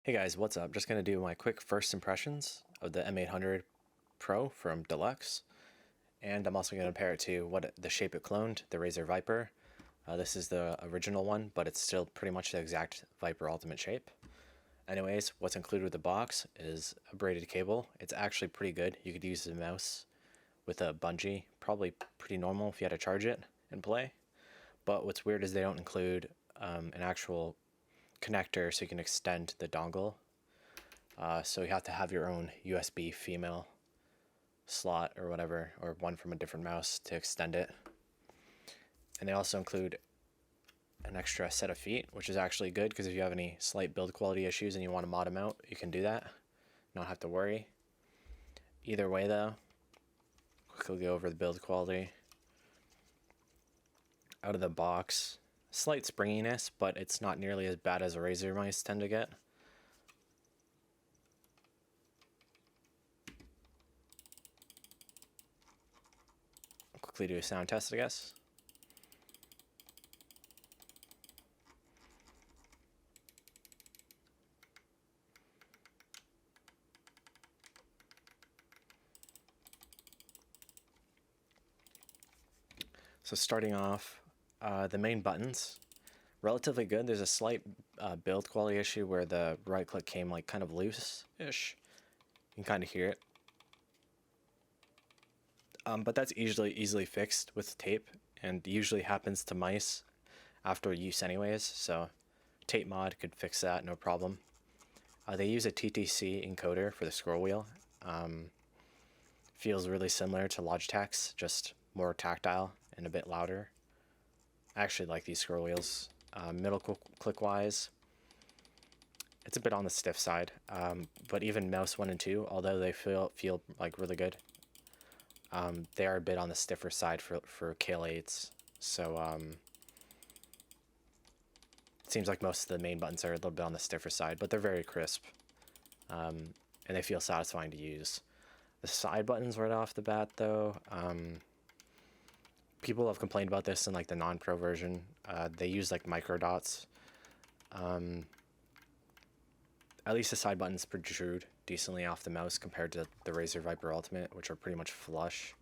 Hey guys, what's up? Just going to do my quick first impressions of the M800 Pro from Delux, and I'm also going to compare it to the shape it cloned, the Razer Viper. This is the original one, but it's still pretty much the exact Viper Ultimate shape. Anyways, what's included with the box is a braided cable. It's actually pretty good. You could use the mouse with a bungee, probably pretty normal if you had to charge it and play. But what's weird is they don't include an actual connector so you can extend the dongle. So you have to have your own USB female slot or whatever, or one from a different mouse to extend it. And they also include an extra set of feet, which is actually good because if you have any slight build quality issues and you want to mod them out, you can do that. Not have to worry. Either way though, quickly go over the build quality. Out of the box, slight springiness, but it's not nearly as bad as a Razer mice tend to get. Quickly do a sound test, I guess. So starting off, the main buttons, relatively good. There's a slight build quality issue where the right click came like kind of loose-ish. You can kind of hear it. But that's easily fixed with tape, and usually happens to mice after use anyways, so tape mod could fix that, no problem. They use a TTC encoder for the scroll wheel. Feels really similar to Logitech's, just more tactile and a bit louder. I actually like these scroll wheels. Middle click wise, it's a bit on the stiff side, but even mouse 1 and 2, although they feel like really good, they are a bit on the stiffer side for KL8s. So it seems like most of the main buttons are a little bit on the stiffer side, but they're very crisp, and they feel satisfying to use. The side buttons right off the bat though, people have complained about this in like the non-pro version. They use like micro dots. At least the side buttons protrude decently off the mouse compared to the Razer Viper Ultimate, which are pretty much flush.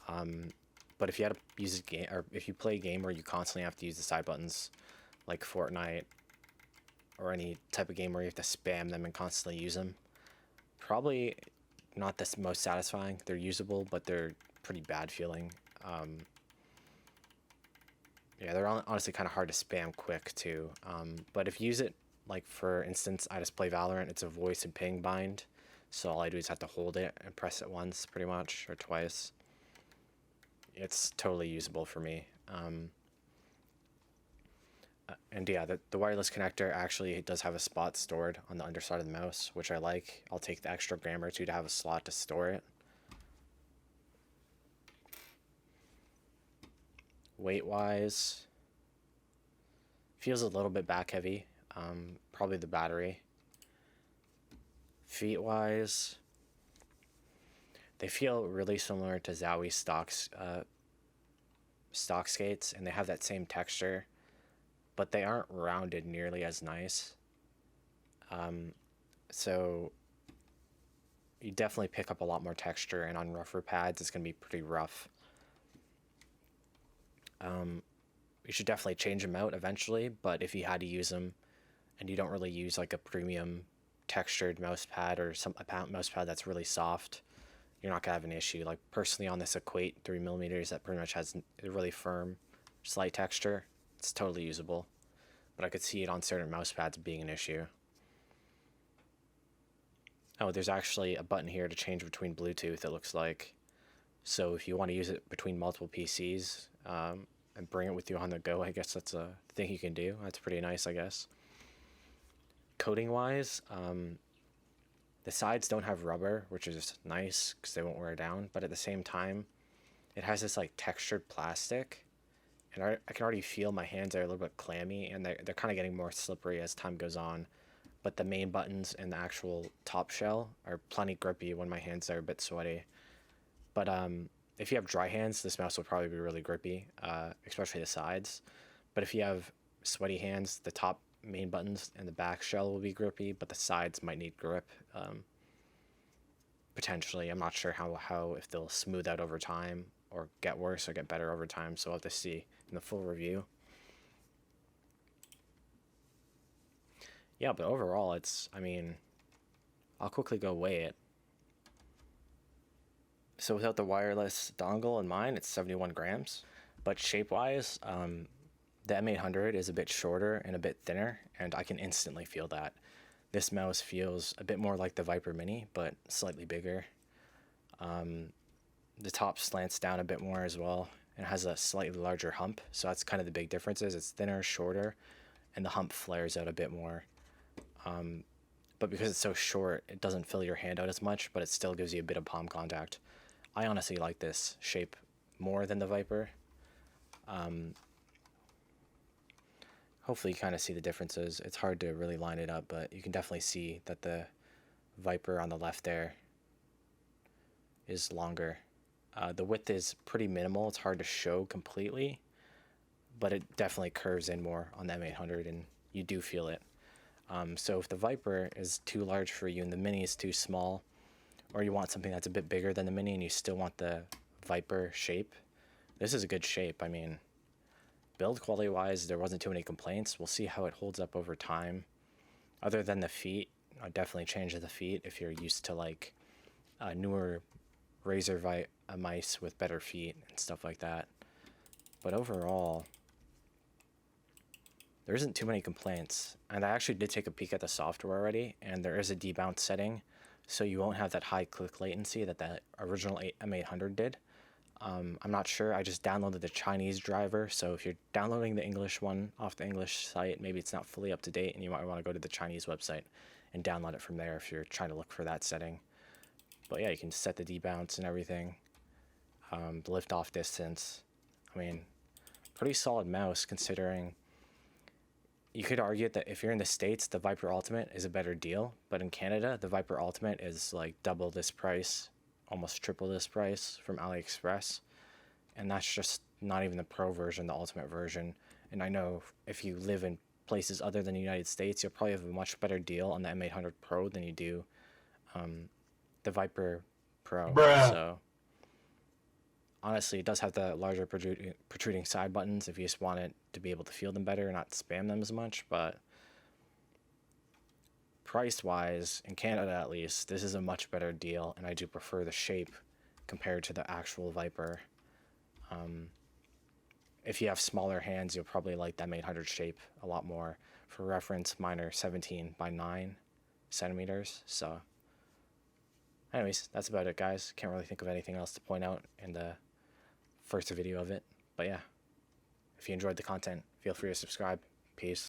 But if you had to use a game, or if you play a game where you constantly have to use the side buttons, like Fortnite or any type of game where you have to spam them and constantly use them, probably not the most satisfying. They're usable, but they're pretty bad feeling. Yeah, they're honestly kind of hard to spam quick too. But if you use it, like for instance, I just play Valorant, it's a voice and ping bind. So all I do is have to hold it and press it once pretty much, or twice. It's totally usable for me. And yeah, the wireless connector actually does have a spot stored on the underside of the mouse, which I like. I'll take the extra gram or two to have a slot to store it. Weight wise, feels a little bit back heavy, probably the battery. Feet wise, they feel really similar to Zowie stock skates, and they have that same texture, but they aren't rounded nearly as nice. So you definitely pick up a lot more texture, and on rougher pads it's going to be pretty rough. You should definitely change them out eventually, but if you had to use them and you don't really use like a premium textured mouse pad or a mouse pad that's really soft, you're not gonna have an issue. Like personally on this Equate 3mm that pretty much has a really firm, slight texture, it's totally usable. But I could see it on certain mouse pads being an issue. Oh, there's actually a button here to change between Bluetooth, it looks like. So if you want to use it between multiple PCs, and bring it with you on the go, I guess that's a thing you can do. That's pretty nice, I guess. Coating wise, the sides don't have rubber, which is nice because they won't wear down, but at the same time it has this like textured plastic, and I can already feel my hands are a little bit clammy, and they're kind of getting more slippery as time goes on. But the main buttons and the actual top shell are plenty grippy when my hands are a bit sweaty. But if you have dry hands, this mouse will probably be really grippy, especially the sides. But if you have sweaty hands, the top main buttons and the back shell will be grippy, but the sides might need grip. Potentially, I'm not sure how if they'll smooth out over time or get worse or get better over time, so we'll have to see in the full review. Yeah, but overall, I mean, I'll quickly go weigh it. So without the wireless dongle in mine, it's 71 grams. But shape-wise, the M800 is a bit shorter and a bit thinner, and I can instantly feel that. This mouse feels a bit more like the Viper Mini, but slightly bigger. The top slants down a bit more as well, and has a slightly larger hump, so that's kind of the big differences. It's thinner, shorter, and the hump flares out a bit more. But because it's so short, it doesn't fill your hand out as much, but it still gives you a bit of palm contact. I honestly like this shape more than the Viper. Hopefully you kind of see the differences. It's hard to really line it up, but you can definitely see that the Viper on the left there is longer. The width is pretty minimal. It's hard to show completely, but it definitely curves in more on the M800, and you do feel it. So if the Viper is too large for you and the Mini is too small, or you want something that's a bit bigger than the Mini and you still want the Viper shape, this is a good shape. I mean, build quality wise, there wasn't too many complaints. We'll see how it holds up over time. Other than the feet, I'd definitely change the feet if you're used to like newer Razer mice with better feet and stuff like that. But overall, there isn't too many complaints. And I actually did take a peek at the software already, and there is a debounce setting, so you won't have that high click latency that the original M800 did. I'm not sure. I just downloaded the Chinese driver, so if you're downloading the English one off the English site, maybe it's not fully up to date, and you might want to go to the Chinese website and download it from there if you're trying to look for that setting. But yeah, you can set the debounce and everything. The lift-off distance. I mean, pretty solid mouse considering. You could argue that if you're in the States, the Viper Ultimate is a better deal, but in Canada, the Viper Ultimate is like double this price, almost triple this price from AliExpress, and that's just not even the Pro version, the Ultimate version. And I know if you live in places other than the United States, you'll probably have a much better deal on the M800 Pro than you do the Viper Pro. Bruh. So honestly, it does have the larger protruding side buttons if you just want it to be able to feel them better and not spam them as much, but price-wise, in Canada at least, this is a much better deal, and I do prefer the shape compared to the actual Viper. If you have smaller hands, you'll probably like the M800 shape a lot more. For reference, mine are 17 by 9 centimeters, so anyways, that's about it, guys. Can't really think of anything else to point out in the first video of it, but yeah, if you enjoyed the content, feel free to subscribe. Peace.